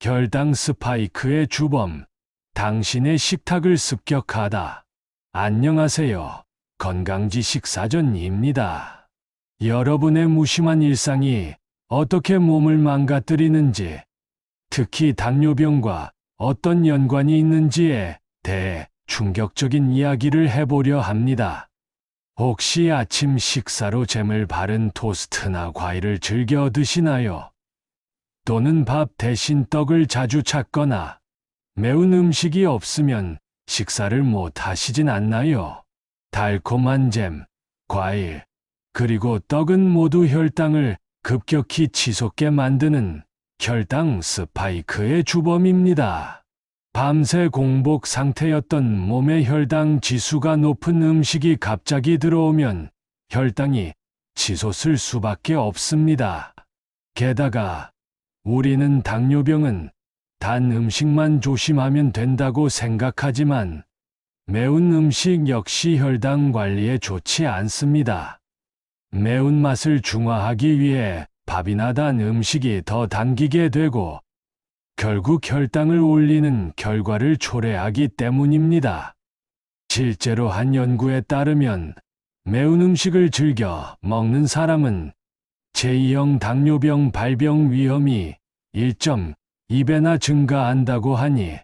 혈당 스파이크의 주범, 당신의 식탁을 습격하다. 안녕하세요. 건강지식 사전입니다. 여러분의 무심한 일상이 어떻게 몸을 망가뜨리는지, 특히 당뇨병과 어떤 연관이 있는지에 대해 충격적인 이야기를 해보려 합니다. 혹시 아침 식사로 잼을 바른 토스트나 과일을 즐겨 드시나요? 또는 밥 대신 떡을 자주 찾거나 매운 음식이 없으면 식사를 못 하시진 않나요? 달콤한 잼, 과일, 그리고 떡은 모두 혈당을 급격히 치솟게 만드는 혈당 스파이크의 주범입니다. 밤새 공복 상태였던 몸의 혈당 지수가 높은 음식이 갑자기 들어오면 혈당이 치솟을 수밖에 없습니다. 게다가 우리는 당뇨병은 단 음식만 조심하면 된다고 생각하지만 매운 음식 역시 혈당 관리에 좋지 않습니다. 매운맛을 중화하기 위해 밥이나 단 음식이 더 당기게 되고 결국 혈당을 올리는 결과를 초래하기 때문입니다. 실제로 한 연구에 따르면 매운 음식을 즐겨 먹는 사람은 제2형 당뇨병 발병 위험이 1.2배나 증가한다고 하니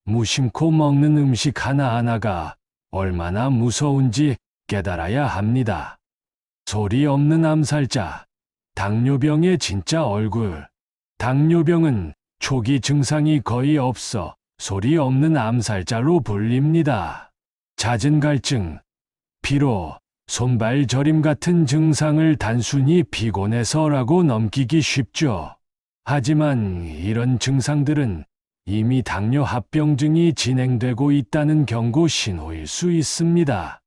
무심코 먹는 음식 하나하나가 얼마나 무서운지 깨달아야 합니다. 소리 없는 암살자, 당뇨병의 진짜 얼굴. 당뇨병은 초기 증상이 거의 없어 소리 없는 암살자로 불립니다. 잦은 갈증, 피로, 손발 저림 같은 증상을 단순히 피곤해서라고 넘기기 쉽죠. 하지만 이런 증상들은 이미 당뇨 합병증이 진행되고 있다는 경고 신호일 수 있습니다.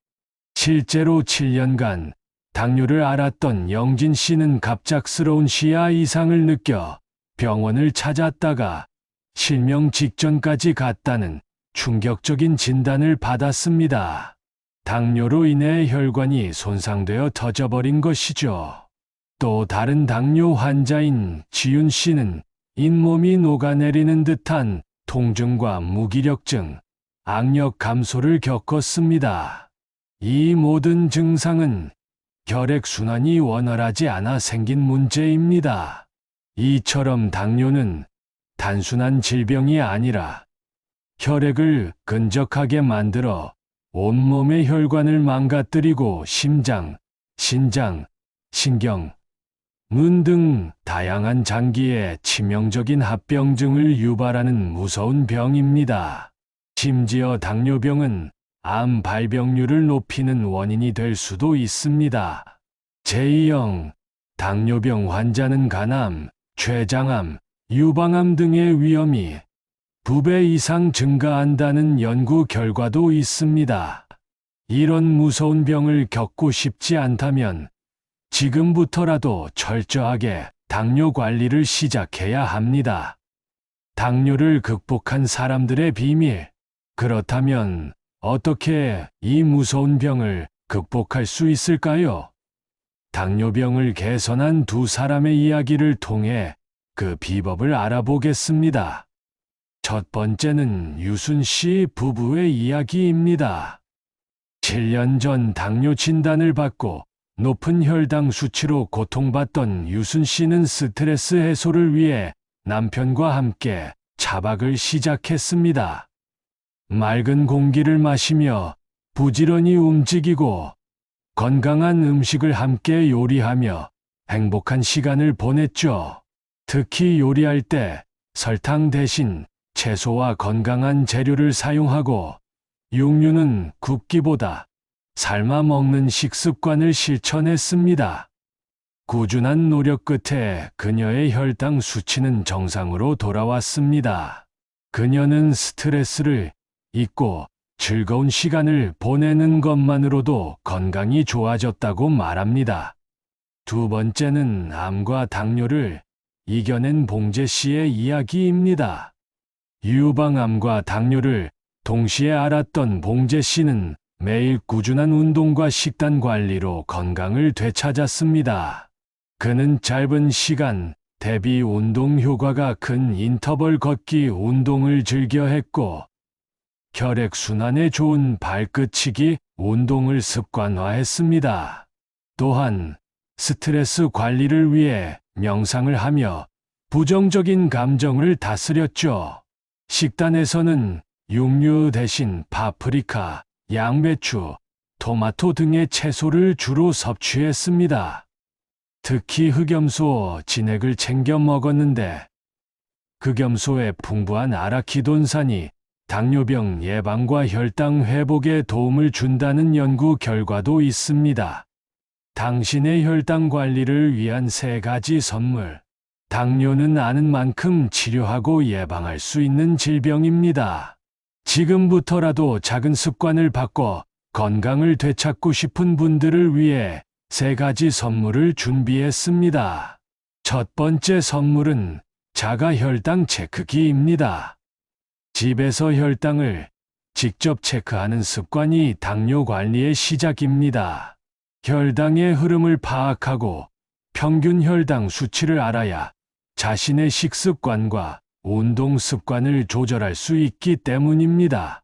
실제로 7년간 당뇨를 앓았던 영진 씨는 갑작스러운 시야 이상을 느껴 병원을 찾았다가 실명 직전까지 갔다는 충격적인 진단을 받았습니다. 당뇨로 인해 혈관이 손상되어 터져버린 것이죠. 또 다른 당뇨 환자인 지윤 씨는 잇몸이 녹아내리는 듯한 통증과 무기력증, 악력 감소를 겪었습니다. 이 모든 증상은 혈액순환이 원활하지 않아 생긴 문제입니다. 이처럼 당뇨는 단순한 질병이 아니라 혈액을 끈적하게 만들어 온몸의 혈관을 망가뜨리고 심장, 신장, 신경, 문 등 다양한 장기에 치명적인 합병증을 유발하는 무서운 병입니다. 심지어 당뇨병은 암 발병률을 높이는 원인이 될 수도 있습니다. 제2형 당뇨병 환자는 간암, 췌장암, 유방암 등의 위험이 2배 이상 증가한다는 연구 결과도 있습니다. 이런 무서운 병을 겪고 싶지 않다면 지금부터라도 철저하게 당뇨 관리를 시작해야 합니다. 당뇨를 극복한 사람들의 비밀. 그렇다면 어떻게 이 무서운 병을 극복할 수 있을까요? 당뇨병을 개선한 두 사람의 이야기를 통해 그 비법을 알아보겠습니다. 첫 번째는 유순 씨 부부의 이야기입니다. 7년 전 당뇨 진단을 받고 높은 혈당 수치로 고통받던 유순 씨는 스트레스 해소를 위해 남편과 함께 차박을 시작했습니다. 맑은 공기를 마시며 부지런히 움직이고 건강한 음식을 함께 요리하며 행복한 시간을 보냈죠. 특히 요리할 때 설탕 대신 채소와 건강한 재료를 사용하고 육류는 굽기보다 삶아 먹는 식습관을 실천했습니다. 꾸준한 노력 끝에 그녀의 혈당 수치는 정상으로 돌아왔습니다. 그녀는 스트레스를 잊고 즐거운 시간을 보내는 것만으로도 건강이 좋아졌다고 말합니다. 두 번째는 암과 당뇨를 이겨낸 봉제 씨의 이야기입니다. 유방암과 당뇨를 동시에 앓았던 봉제 씨는 매일 꾸준한 운동과 식단 관리로 건강을 되찾았습니다. 그는 짧은 시간 대비 운동 효과가 큰 인터벌 걷기 운동을 즐겨 했고, 혈액순환에 좋은 발끝치기 운동을 습관화했습니다. 또한 스트레스 관리를 위해 명상을 하며 부정적인 감정을 다스렸죠. 식단에서는 육류 대신 파프리카, 양배추, 토마토 등의 채소를 주로 섭취했습니다. 특히 흑염소, 진액을 챙겨 먹었는데 흑염소의 풍부한 아라키돈산이 당뇨병 예방과 혈당 회복에 도움을 준다는 연구 결과도 있습니다. 당신의 혈당 관리를 위한 3가지 선물. 당뇨는 아는 만큼 치료하고 예방할 수 있는 질병입니다. 지금부터라도 작은 습관을 바꿔 건강을 되찾고 싶은 분들을 위해 3가지 선물을 준비했습니다. 첫 번째 선물은 자가 혈당 체크기입니다. 집에서 혈당을 직접 체크하는 습관이 당뇨 관리의 시작입니다. 혈당의 흐름을 파악하고 평균 혈당 수치를 알아야 자신의 식습관과 운동 습관을 조절할 수 있기 때문입니다.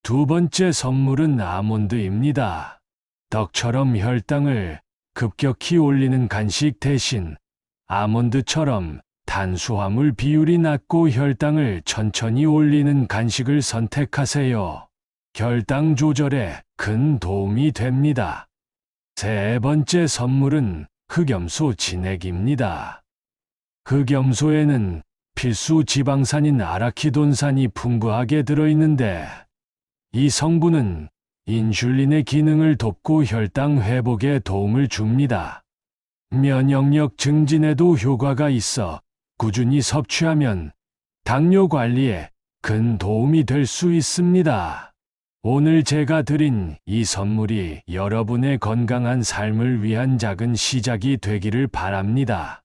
두 번째 선물은 아몬드입니다. 떡처럼 혈당을 급격히 올리는 간식 대신 아몬드처럼 탄수화물 비율이 낮고 혈당을 천천히 올리는 간식을 선택하세요. 혈당 조절에 큰 도움이 됩니다. 세 번째 선물은 흑염소 진액입니다. 흑염소에는 필수 지방산인 아라키돈산이 풍부하게 들어있는데 이 성분은 인슐린의 기능을 돕고 혈당 회복에 도움을 줍니다. 면역력 증진에도 효과가 있어 꾸준히 섭취하면 당뇨 관리에 큰 도움이 될 수 있습니다. 오늘 제가 드린 이 선물이 여러분의 건강한 삶을 위한 작은 시작이 되기를 바랍니다.